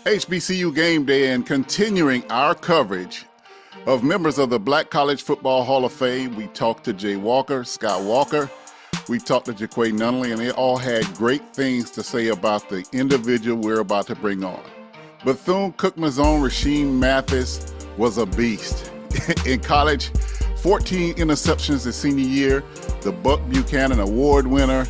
HBCU Game Day and continuing our coverage of members of the Black College Football Hall of Fame. We talked to Jay Walker, Scott Walker, we talked to Jaquay Nunley, and they all had great things to say about the individual we're about to bring on. Bethune-Cookman's own Rashean Mathis was a beast. In college, 14 interceptions his senior year, the Buck Buchanan Award winner,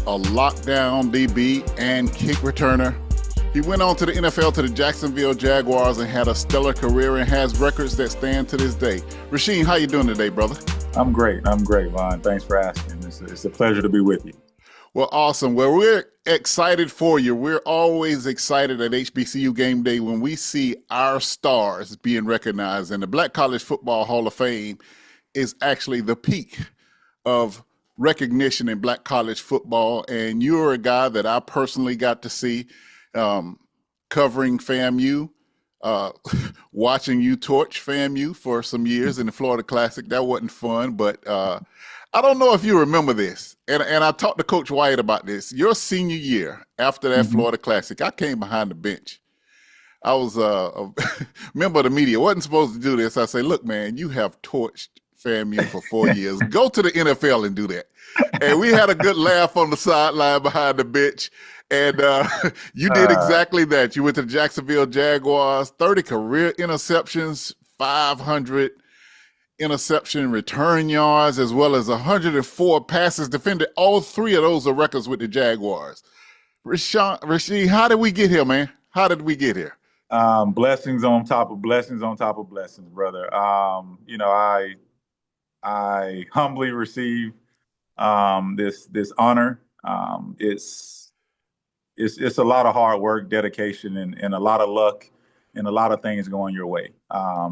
a lockdown DB, and kick returner. He went on to the NFL, to the Jacksonville Jaguars, and had a stellar career and has records that stand to this day. Rashean, how you doing today, brother? I'm great, Vaughn. Thanks for asking. It's a pleasure to be with you. Well, awesome. Well, we're excited for you. We're always excited at HBCU Game Day when we see our stars being recognized. And the Black College Football Hall of Fame is actually the peak of recognition in Black college football. And you're a guy that I personally got to see covering FAMU, watching you torch FAMU for some years in the Florida Classic. That wasn't fun, but I don't know if you remember this. And I talked to Coach Wyatt about this. Your senior year, after that Florida Classic, I came behind the bench. I was a member of the media. Wasn't supposed to do this. I say, look, man, you have torched FAMU for 4 years. Go to the NFL and do that. And we had a good laugh on the sideline behind the bench. And you did exactly that. You went to the Jacksonville Jaguars, 30 career interceptions, 500 interception return yards, as well as 104 passes defended. All three of those are records with the Jaguars. Rashean, how did we get here, man? How did we get here? Blessings on top of blessings on top of blessings, brother. I humbly receive this honor. It's a lot of hard work, dedication, and a lot of luck, and a lot of things going your way.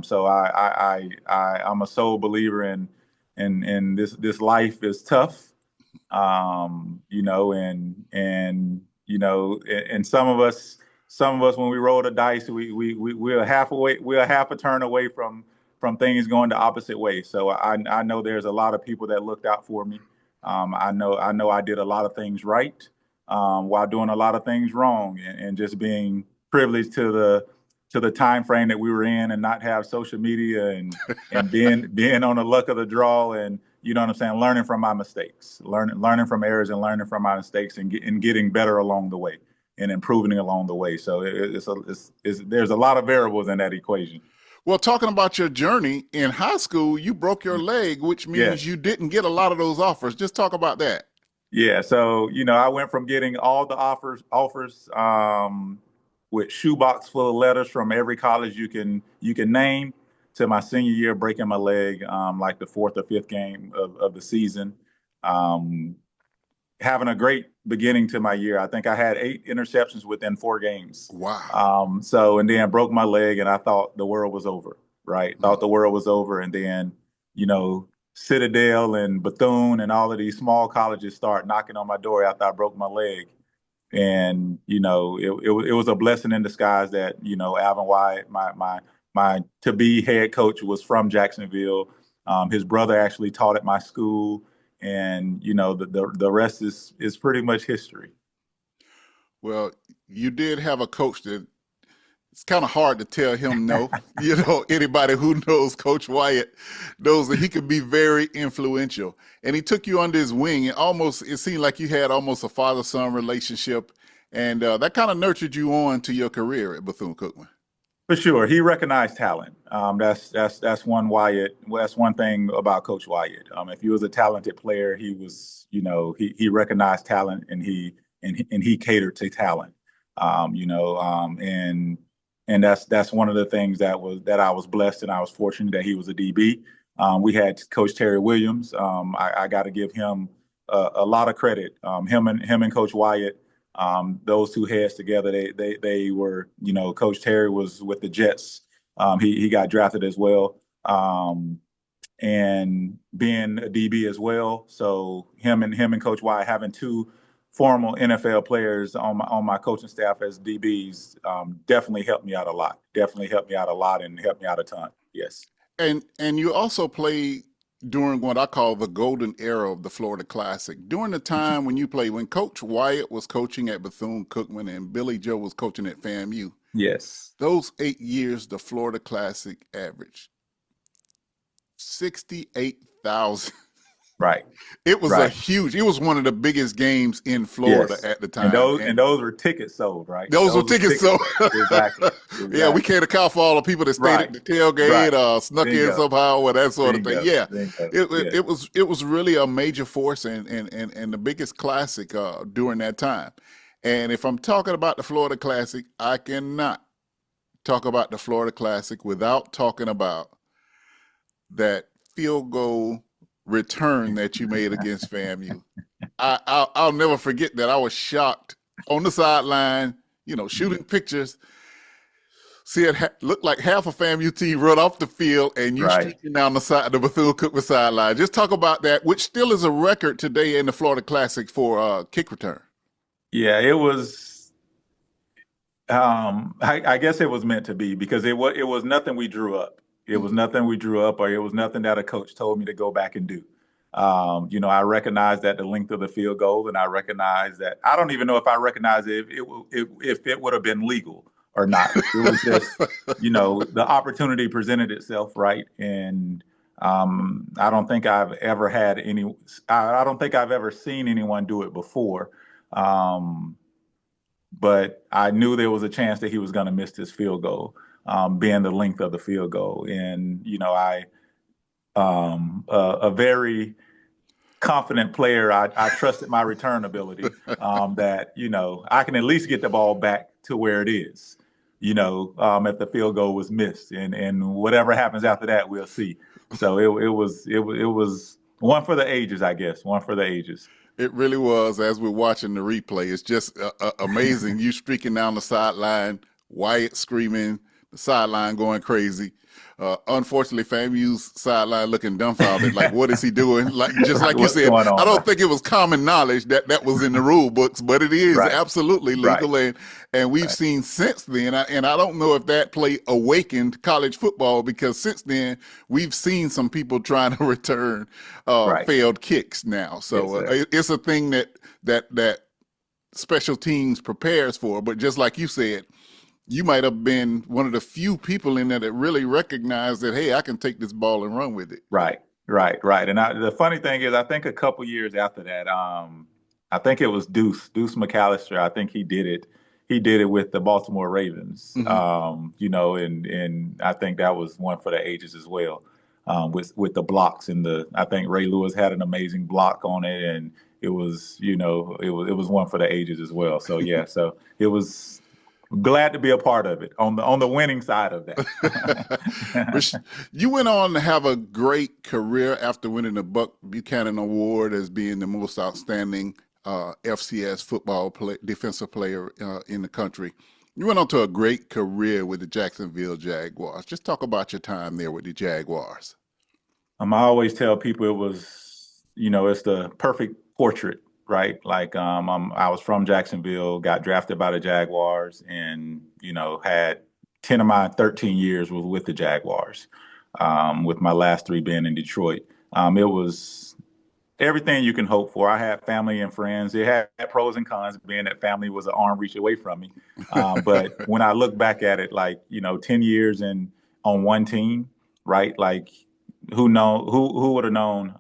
So I'm a sole believer in this life is tough, and some of us when we roll the dice, we're half a turn away from things going the opposite way. So I know there's a lot of people that looked out for me. I know I did a lot of things right while doing a lot of things wrong, and just being privileged to the time frame that we were in, and not have social media and being on the luck of the draw, and you know what I'm saying, learning from my mistakes, learning from errors, and learning from my mistakes, and getting better along the way, and improving along the way. So there's a lot of variables in that equation. Well, talking about your journey in high school, you broke your leg, which means you didn't get a lot of those offers. Just talk about that. Yeah. So, I went from getting all the offers with shoebox full of letters from every college you can name, to my senior year breaking my leg, like the fourth or fifth game of the season. Having a great beginning to my year. I think I had 8 interceptions within 4 games. Wow. And then broke my leg, and I thought the world was over, right? Thought the world was over. And then, Citadel and Bethune and all of these small colleges start knocking on my door after I broke my leg. And, it was a blessing in disguise that, Alvin Wyatt, my to-be head coach, was from Jacksonville. His brother actually taught at my school. And, the rest is pretty much history. Well, you did have a coach that it's kind of hard to tell him no. Anybody who knows Coach Wyatt knows that he could be very influential. And he took you under his wing. And it seemed like you had almost a father-son relationship. And that kind of nurtured you on to your career at Bethune-Cookman. For sure. He recognized talent. That's one Wyatt. Well, that's one thing about Coach Wyatt. If he was a talented player, he was, he recognized talent, and he catered to talent. And that's one of the things that I was blessed, and I was fortunate that he was a DB. We had Coach Terry Williams. I got to give him a lot of credit. Him and Coach Wyatt. Those two heads together, they were, Coach Terry was with the Jets. He got drafted as well, and being a DB as well. So him and Coach Wyatt, having 2 formal NFL players on my coaching staff as DBs, definitely helped me out a lot. And helped me out a ton. Yes. And you also played during what I call the golden era of the Florida Classic. During the time when Coach Wyatt was coaching at Bethune-Cookman and Billy Joe was coaching at FAMU, Yes. Those 8 years, the Florida Classic averaged 68,000. Right. It was Right. it was one of the biggest games in Florida Yes. at the And time. those were tickets sold, right? Those were Those were tickets sold. Exactly. Yeah, we can't account for all the people that stayed at the tailgate, snuck in somehow, or that sort of thing. Yeah, it was really a major force and the biggest classic during that time. And if I'm talking about the Florida Classic, I cannot talk about the Florida Classic without talking about that field goal return that you made against FAMU. I'll never forget that. I was shocked on the sideline, shooting pictures. See it looked like half of FAMU team run off the field and you streaking down the side of the Bethune-Cookman sideline. Just talk about that, which still is a record today in the Florida Classic for kick return. Yeah, it was. I guess it was meant to be, because it was nothing we drew up. It was nothing we drew up, or it was nothing that a coach told me to go back and do. I recognize that the length of the field goal, and I recognize that I don't even know if I recognize if it would have been legal or not. It was just, the opportunity presented itself, right? And I don't think I've ever I don't think I've ever seen anyone do it before. But I knew there was a chance that he was going to miss this field goal, being the length of the field goal. And, a very confident player, I trusted my return ability, that, I can at least get the ball back to where it is, if the field goal was missed, and whatever happens after that, we'll see. So it was one for the ages, I guess, one for the ages. It really was. As we're watching the replay, it's just amazing. You streaking down the sideline, Wyatt screaming, the sideline going crazy. Unfortunately, FAMU's sideline looking dumbfounded, like, what is he doing? Just like you said, I don't think it was common knowledge that was in the rule books, but it is absolutely legal. And we've seen since then, and I don't know if that play awakened college football, because since then we've seen some people trying to return failed kicks now. So it's a thing that special teams prepares for. But just like you said, you might have been one of the few people in there that really recognized that, hey, I can take this ball and run with it. Right. And the funny thing is, I think a couple years after that, I think it was Deuce McAllister. I think he did it. He did it with the Baltimore Ravens, and I think that was one for the ages as well, with the blocks. I think Ray Lewis had an amazing block on it, and it was, it was one for the ages as well. So, yeah, so it was glad to be a part of it on the winning side of that. You went on to have a great career after winning the Buck Buchanan Award as being the most outstanding FCS football defensive player in the country. You went on to a great career with the Jacksonville Jaguars. Just talk about your time there with the Jaguars. I always tell people it was, it's the perfect portrait, right? Like, I was from Jacksonville, got drafted by the Jaguars, and, had 10 of my 13 years was with the Jaguars, with my last 3 being in Detroit. It was everything you can hope for. I had family and friends. It had pros and cons, being that family was an arm reach away from me. But when I look back at it, 10 years on one team, right? Like, who would have known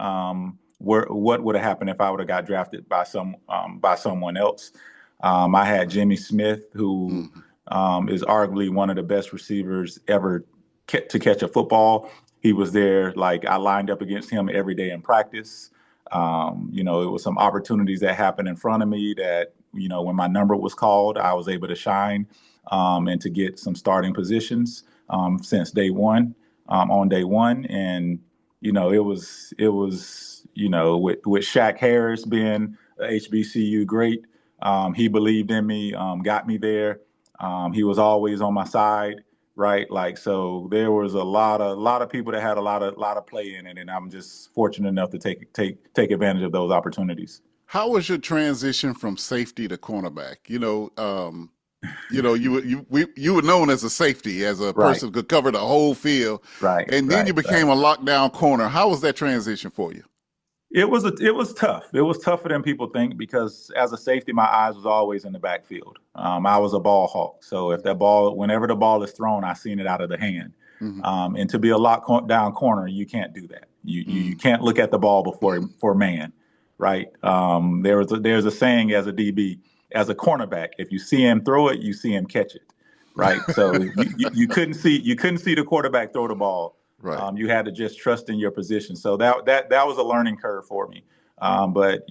what would have happened if I would have got drafted by someone else? I had Jimmy Smith, who is arguably one of the best receivers ever to catch a football. He was there. I lined up against him every day in practice. It was some opportunities that happened in front of me that, when my number was called, I was able to shine and to get some starting positions since day one, on day one. And, it was with Shaq Harris being a HBCU great, he believed in me, got me there. He was always on my side. Right. So there was a lot of people that had a lot of play in it. And I'm just fortunate enough to take advantage of those opportunities. How was your transition from safety to cornerback? You were known as a safety, as a person who could cover the whole field. Right. And then you became a lockdown corner. How was that transition for you? It was tough. It was tougher than people think because as a safety, my eyes was always in the backfield. I was a ball hawk, so if that ball, whenever the ball is thrown, I seen it out of the hand. And to be a down corner, you can't do that. You can't look at the ball before man, right? There's a saying as a DB, as a cornerback, if you see him throw it, you see him catch it, right? So you couldn't see the quarterback throw the ball. Right. You had to just trust in your position. So that was a learning curve for me. But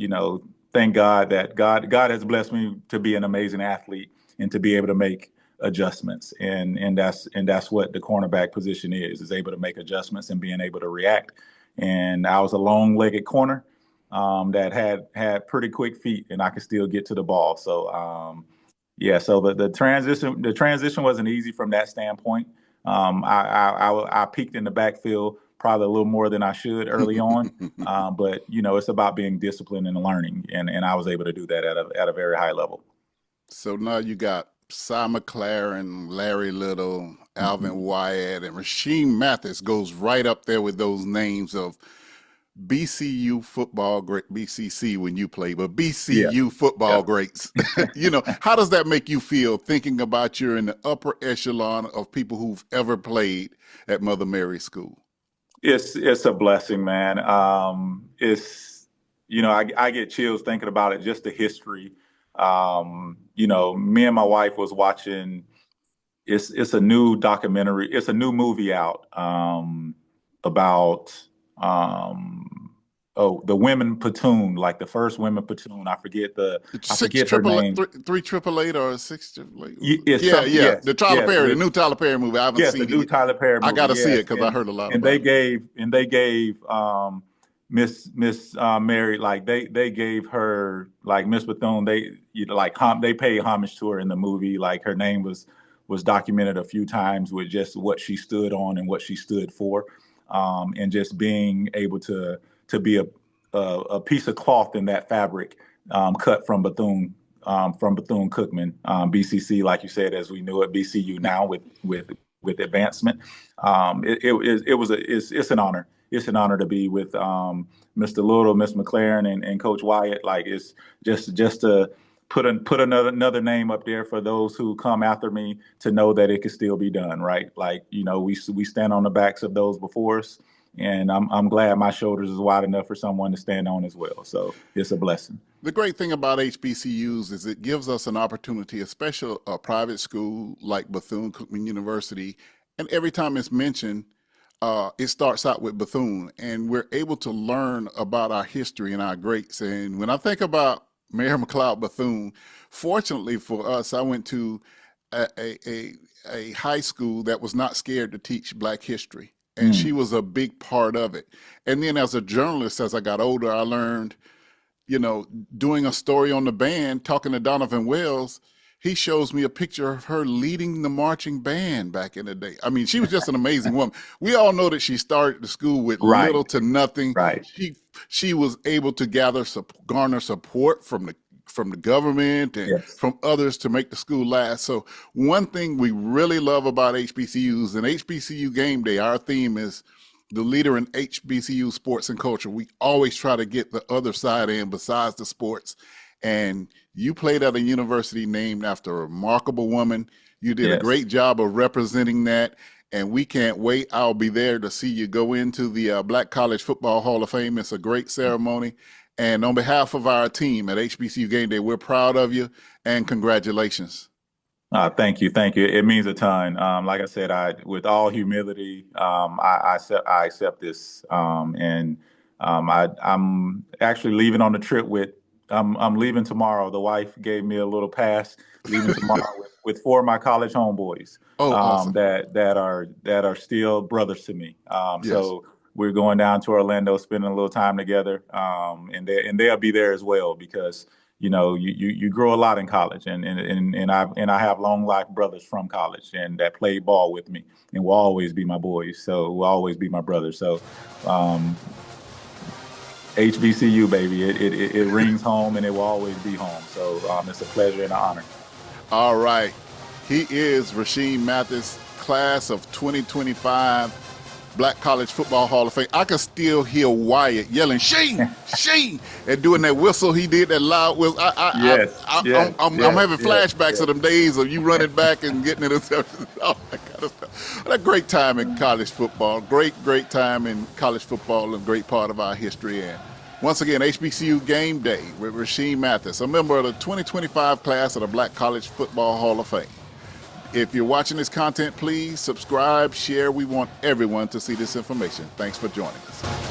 thank God that God has blessed me to be an amazing athlete and to be able to make adjustments. And that's what the cornerback position is able to make adjustments and being able to react. And I was a long-legged corner that had pretty quick feet, and I could still get to the ball. So so the transition wasn't easy from that standpoint. I peaked in the backfield probably a little more than I should early on, but it's about being disciplined and learning, and I was able to do that at a very high level. So now you got Cy McLaren, Larry Little, Alvin Wyatt, and Rashean Mathis goes right up there with those names of BCU football great, BCC when you play, but BCU football greats. How does that make you feel thinking about you're in the upper echelon of people who've ever played at Mother Mary School? It's a blessing, man. I get chills thinking about it, just the history. Me and my wife was watching, it's a new documentary, it's a new movie out about the women platoon, like the first women platoon. I forget her name. 388 or 688. The Tyler Perry, the new Tyler Perry movie. I haven't seen it. The new Tyler Perry movie. I got to see it because I heard a lot. And they gave Miss Mary, like they gave her, like Miss Bethune, they paid homage to her in the movie. Like her name was documented a few times with just what she stood on and what she stood for. And just being able to be a piece of cloth in that fabric, cut from Bethune Cookman, BCC, like you said, as we knew it, BCU now with advancement. It's an honor. It's an honor to be with Mr. Little, Miss McLaren, and Coach Wyatt. Like, it's just to put another name up there for those who come after me to know that it can still be done, right? Like, we stand on the backs of those before us, and I'm glad my shoulders is wide enough for someone to stand on as well. So it's a blessing. The great thing about HBCUs is it gives us an opportunity, especially a private school like Bethune-Cookman University, and every time it's mentioned, it starts out with Bethune, and we're able to learn about our history and our greats. And when I think about Mayor McLeod Bethune, fortunately for us, I went to a high school that was not scared to teach Black history, and she was a big part of it. And then as a journalist, as I got older, I learned, doing a story on the band, talking to Donovan Wells, he shows me a picture of her leading the marching band back in the day. I mean, she was just an amazing woman. We all know that she started the school with little to nothing. Right. She was able to garner support from the government and from others to make the school last. So one thing we really love about HBCUs and HBCU Game Day, our theme is the leader in HBCU sports and culture. We always try to get the other side in besides the sports. And you played at a university named after a remarkable woman. You did a great job of representing that, and we can't wait. I'll be there to see you go into the Black College Football Hall of Fame. It's a great ceremony. And on behalf of our team at HBCU Game Day, we're proud of you, and congratulations. Thank you. It means a ton. Like I said, with all humility, I accept this. I'm actually leaving on the trip with. I'm leaving tomorrow. The wife gave me a little pass, leaving tomorrow with 4 of my college homeboys. Awesome. that are still brothers to me. So we're going down to Orlando, spending a little time together, and they'll be there as well because you grow a lot in college, and I have long life brothers from college and that played ball with me and will always be my boys. So will always be my brothers. So. HBCU, baby, it rings home and it will always be home. So it's a pleasure and an honor. All right. He is Rashean Mathis, class of 2025. Black College Football Hall of Fame. I can still hear Wyatt yelling, Sheen, Sheen, and doing that whistle he did, that loud whistle. I'm having flashbacks of them days of you running back and getting interceptions, all that kind of stuff. What a great time in college football. Great time in college football, and great part of our history. And once again, HBCU Game Day with Rashean Mathis, a member of the 2025 class of the Black College Football Hall of Fame. If you're watching this content, please subscribe, share. We want everyone to see this information. Thanks for joining us.